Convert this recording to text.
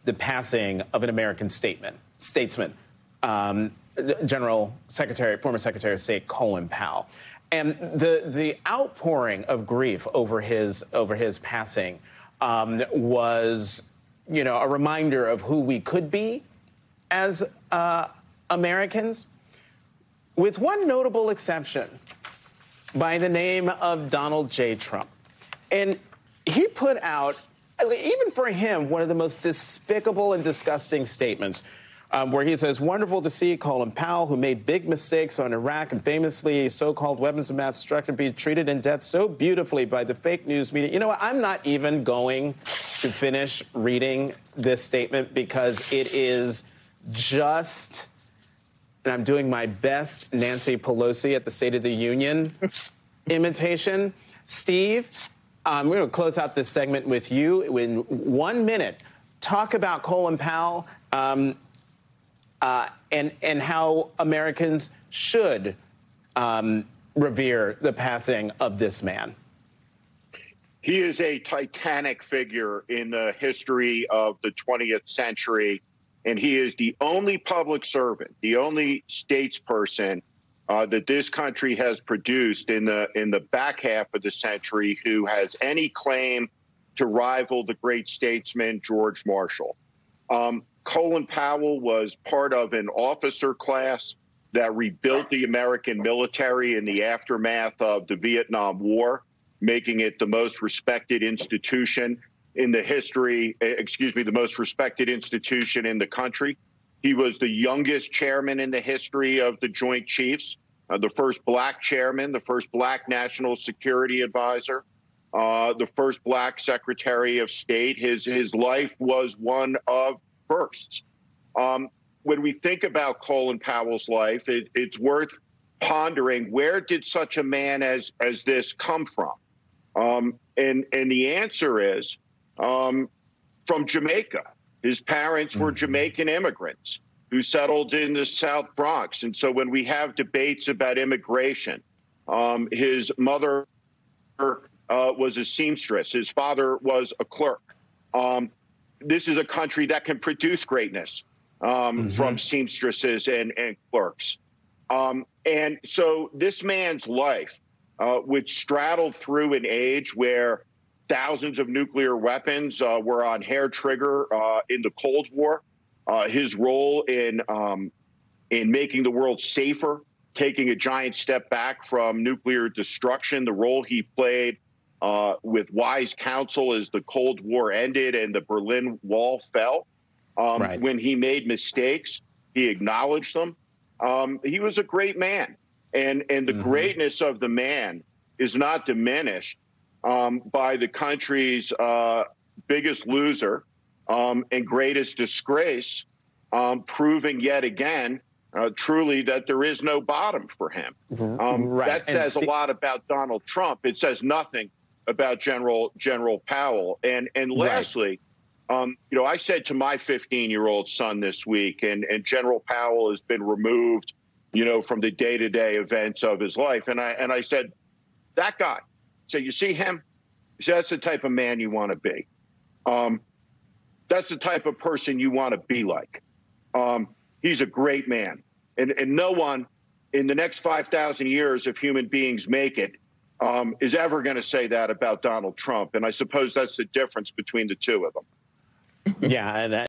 the passing of an American statesman, former Secretary of State Colin Powell. And the outpouring of grief over his passing was, a reminder of who we could be as Americans, with one notable exception, by the name of Donald J. Trump. And he put out, even for him, one of the most despicable and disgusting statements, where he says, "Wonderful to see Colin Powell, who made big mistakes on Iraq and famously so-called weapons of mass destruction, be treated in death so beautifully by the fake news media." You know what? I'm not even going to finish reading this statement because it is just, and I'm doing my best Nancy Pelosi at the State of the Union imitation. Steve, we're going to close out this segment with you in 1 minute. Talk about Colin Powell. And how Americans should revere the passing of this man. He is a titanic figure in the history of the 20th century, and he is the only public servant, the only statesperson that this country has produced in the back half of the century who has any claim to rival the great statesman George Marshall. Colin Powell was part of an officer class that rebuilt the American military in the aftermath of the Vietnam War, making it the most respected institution in the history, the most respected institution in the country. He was the youngest chairman in the history of the Joint Chiefs, the first black chairman, the first black national security advisor, the first black Secretary of State. His life was one of firsts. When we think about Colin Powell's life, it's worth pondering, where did such a man as this come from? And the answer is from Jamaica. His parents were Jamaican immigrants who settled in the South Bronx. And so when we have debates about immigration, his mother was a seamstress. His father was a clerk. This is a country that can produce greatness from seamstresses and clerks. And so this man's life, which straddled through an age where thousands of nuclear weapons were on hair trigger in the Cold War, his role in making the world safer, taking a giant step back from nuclear destruction, the role he played with wise counsel as the Cold War ended and the Berlin Wall fell. When he made mistakes, he acknowledged them. He was a great man. And the greatness of the man is not diminished by the country's biggest loser and greatest disgrace, proving yet again truly that there is no bottom for him. That says a lot about Donald Trump. It says nothing about General Powell. And lastly, I said to my 15-year-old son this week, and General Powell has been removed, from the day-to-day events of his life. And I said, that guy, so you see him? He said, that's the type of man you want to be. That's the type of person you want to be like. He's a great man. And no one in the next 5,000 years, if human beings make it, is ever going to say that about Donald Trump. And I suppose that's the difference between the two of them. Yeah, and